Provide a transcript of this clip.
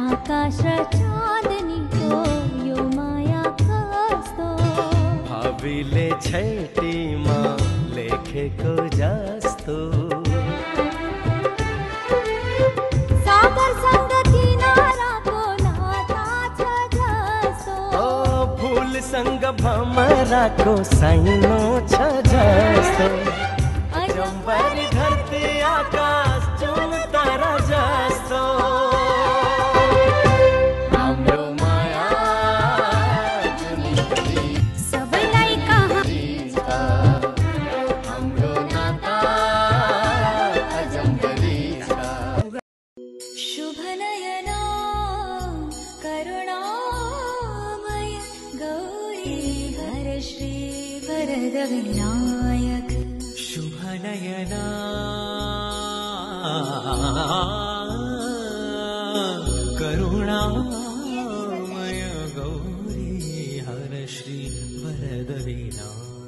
आकाश चांदनी तो यो माया कस्तो भाविले छैटीमा लेखेको जस्तो सागरसँग किनाराको नाता छ जस्तो फूलसँग भमराको साइनो छ जस्तो अजम्बरी धरती आकाश जुन तारा जस्तो विनायक शुभ नयना करुणामय गौरी हर श्री वरद विनायक।